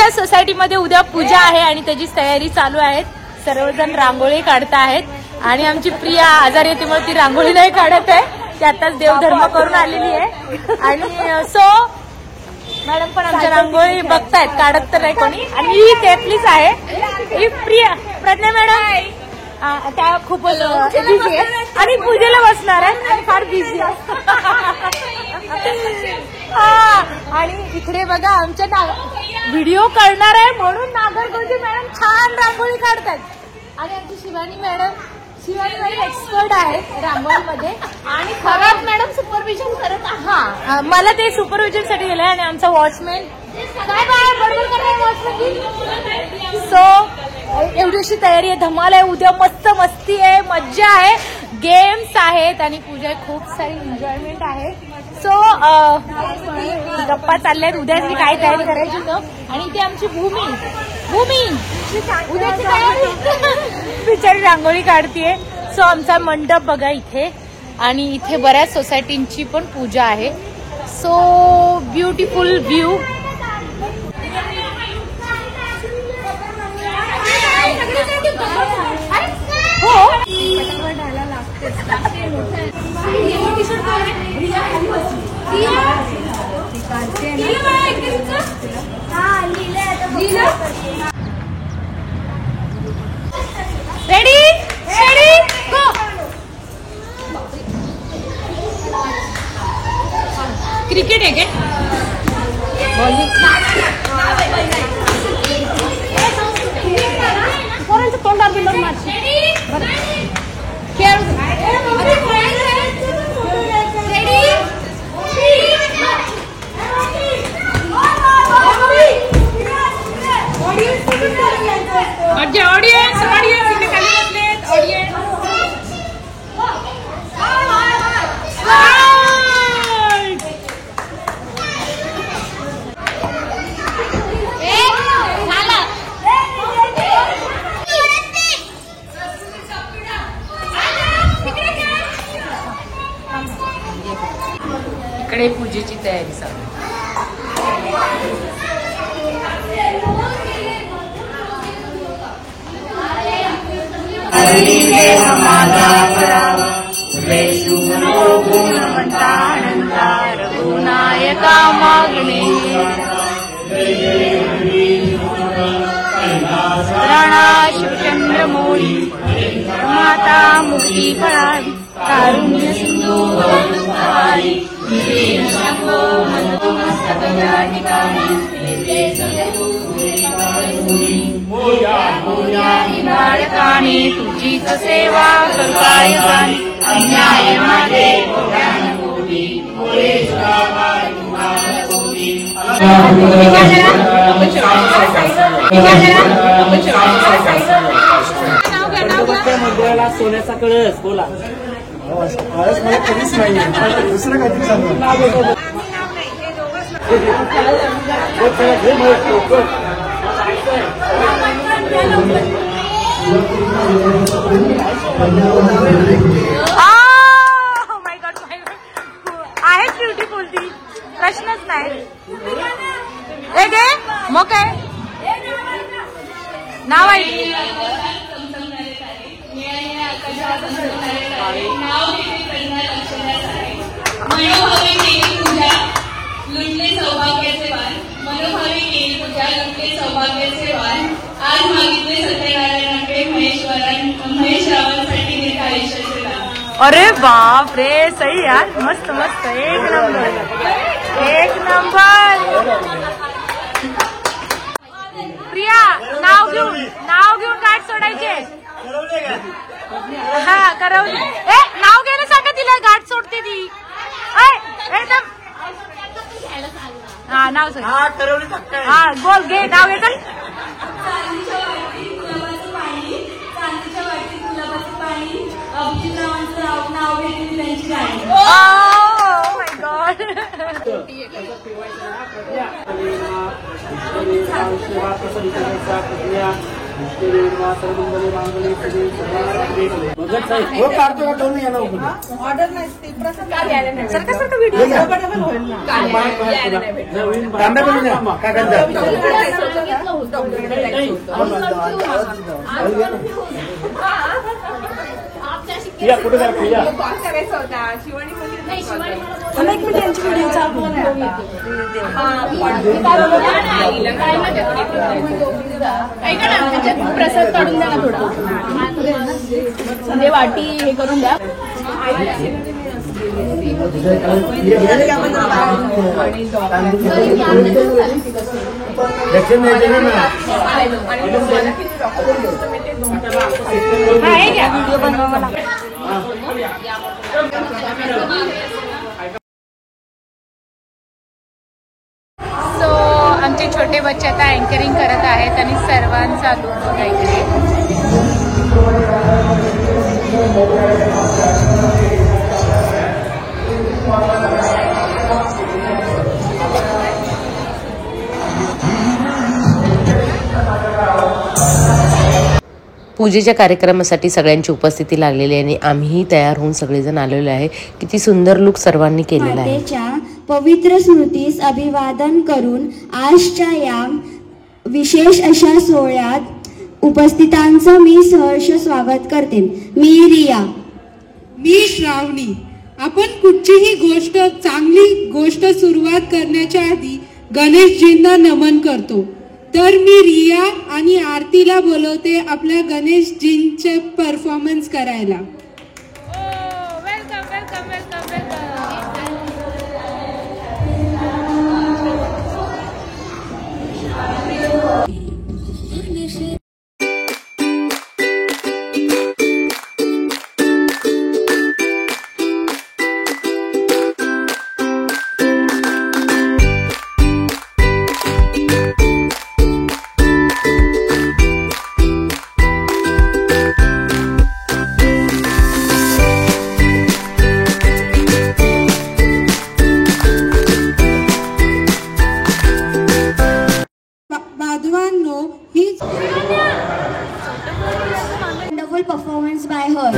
आमच्या सोसायटीमध्ये उद्या पूजा आहे आणि त्याची तयारी चालू आहे. सर्वजण रांगोळी काढत आहेत आणि आमची प्रिया आजारी आहे त्यामुळे ती रांगोळी नाही काढत आहे. ती आताच देवधर्म करून आलेली आहे आणि सो मॅडम पण आमच्या रांगोळी बघतायत, काढत तर नाही कोणी. आणि ही तेपलीच आहे, ही प्रिया प्रज्ञा मॅडम. त्या खूपच बिझी आहे आणि पूजेला बसणार आहे आणि फार बिझी आहे. आणि इकडे बघा आमच्या व्हिडिओ करणार आहे म्हणून नागरगोजे मॅडम छान रांगोळी काढतात. आणि आमची शिवानी मॅडम एक्सपर्ट आहेत रांगोळीमध्ये आणि खरंच मॅडम सुपरविजन करत. हा, मला ते सुपरविजन साठी गेलंय आणि आमचा वॉचमॅन काय बरोबर करणार. सो एवढी अशी तयारी आहे, धमाल आहे. उद्या मस्त मस्ती आहे, मज्जा आहे, गेम्स आहेत आणि पूजा खूप सारी एन्जॉयमेंट आहे. सो गप्पा चालल्यात उद्याची काय तयारी करायची तर. आणि ती आमची भूमी उद्याची तयारी बिचारी रांगोळी काढतीये. सो आमचा मंडप बघा इथे आणि इथे बऱ्याच सोसायटींची पण पूजा आहे. So beautiful view. हो रेडी गो. क्रिकेट आहे काय? पोरांचं तोंडावर बिंडून मारशी खेळ. ऑडियन्स इथे खाली बसलेत. ऑडियन्स इकडे पूजेची तयारी चालू. रघुनायका मागणे राणा शिवचंद्र मोळी माता मुक्ती फळावी कारुण्य सिंधू बाळकाने तुझीच सेवा करताय अन्याय माझे मंदिराला सोन्याचा कळस. बोला मला कधीच नाही, दुसरं काहीतरी सांगू. आहे ब्युटिफुल ती, प्रश्नच नाही. हे गे मग काय नाव आहे. मनोभावे केली पूजा लुटले सौभाग्याचे वाण. मनोभावे केली पूजा लुटले सौभाग्याचे वाण. आज मागितले सत्यनारायणाकडे महेश रावांसाठी दीर्घायुष्याचे दान. अरे बाप रे, सही यार, मस्त मस्त, एक नंबर एक नंबर. प्रिया नाव घेऊन गाठ सोडायचे. हा करवली. ए नाव घ्यायला सांगा तिला, गाठ सोडते ती. एकदम हा नाव सांग. हा बोल, घे नाव घे. चल Oh my God. भगत साहेब हो काढतो का ठेवून या ना ऑर्डर नाही सारखा व्हिडिओ कांदा करून द्या काय करता या कुठे करा पूजा करायचा होता शिवानी प्रसाद काढून द्या ना थोडा वाटी हे करून द्या. व्हिडिओ बनवा. सो आमचे छोटे बच्चे आता अँकरिंग करत आहेत आणि सर्वांचा लूक बघा इकडे. पूजेच्या कार्यक्रमासाठी सगळ्यांची उपस्थिती लागलेली आहे आणि आम्हीही तयार होऊन सगळेजण आलेलो आहे. किती सुंदर लुक सर्वांनी केलेला आहे. मातेच्या पवित्र स्मृतीस अभिवादन करून आजच्या या विशेष अशा सोहळ्यात उपस्थितांचं मी सहर्ष स्वागत करते. मी रिया. मी श्रावणी. आपण कुठचीही गोष्ट चांगली गोष्ट सुरुवात करण्याच्या आधी गणेशजींना नमन करतो. तर मी रिया आणि आरतीला बोलवते आपल्या गणेशजींचे परफॉर्मन्स करायला. Welcome welcome welcome welcome. बांधवांनो, ही वंडरफुल परफॉर्मन्स बाय हर.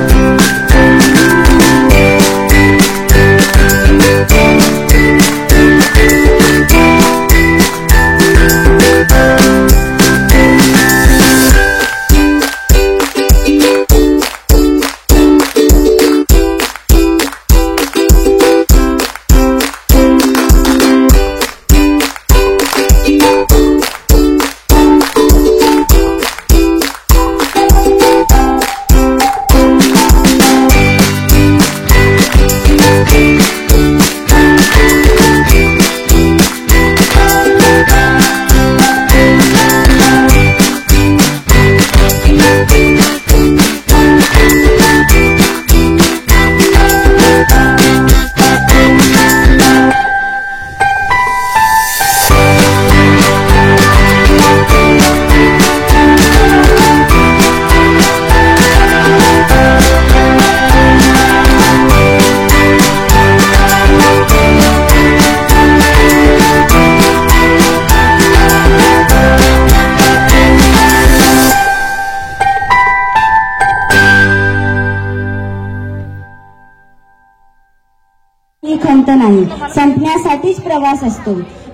खंत नाही, संपण्यासाठीच प्रवास असतो.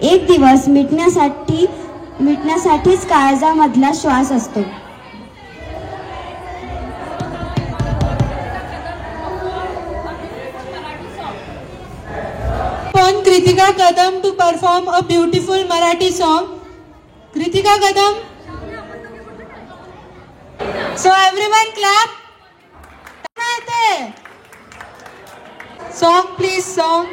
एक दिवस मिटण्यासाठीच काळजामधला श्वास असतो. पण Kritika Kadam to perform a beautiful Marathi song. Kritika Kadam. So everyone clap. Song please song.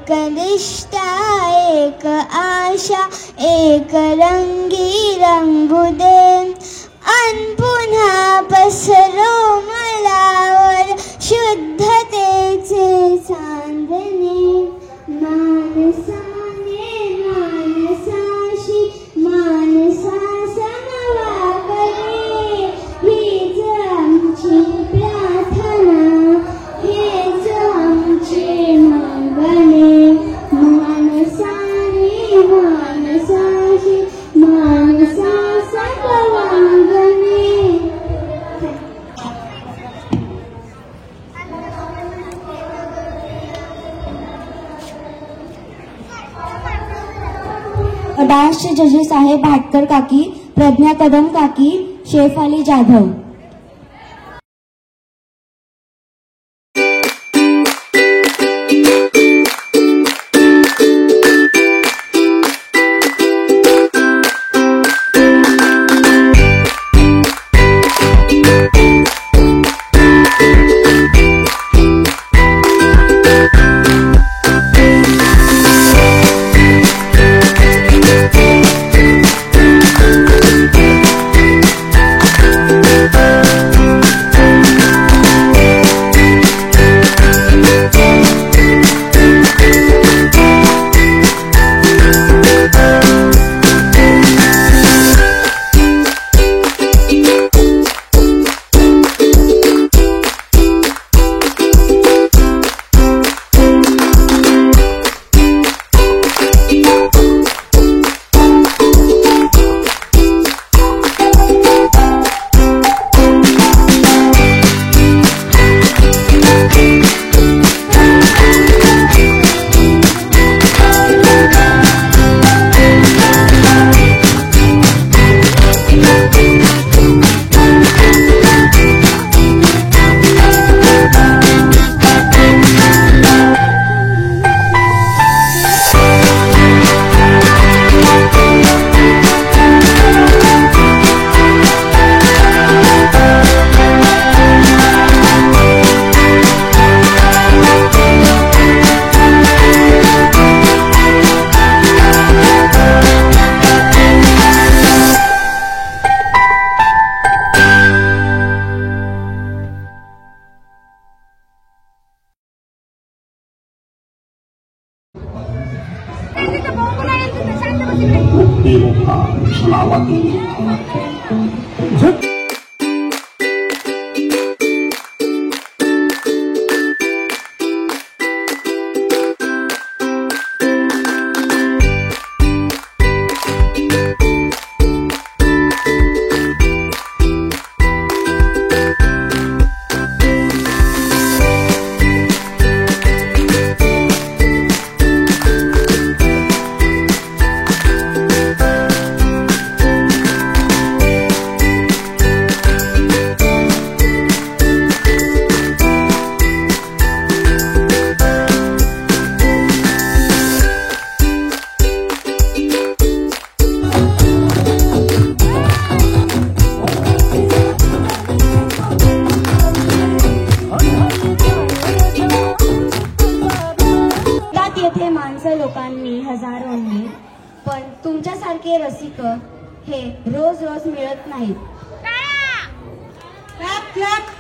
एक रिश्ता एक आशा एक रंगी रंगुदे अन पुन्हा पसरो मलावर शुद्धतेचे चांदणे मानसाने मानसाशी मानसा समवा करे हीच आमची प्रार्थना हेच आमचे मागणे मानसाने मानसाशी मानसा समवागणे. डान्सचे जजेस आहे भाटकर काकी, प्रज्ञा कदम काकी, शेफाली जाधव. हजारोंनी, पण तुमच्यासारखे रसिक हे रोज रोज मिळत नाहीत. Clap clap.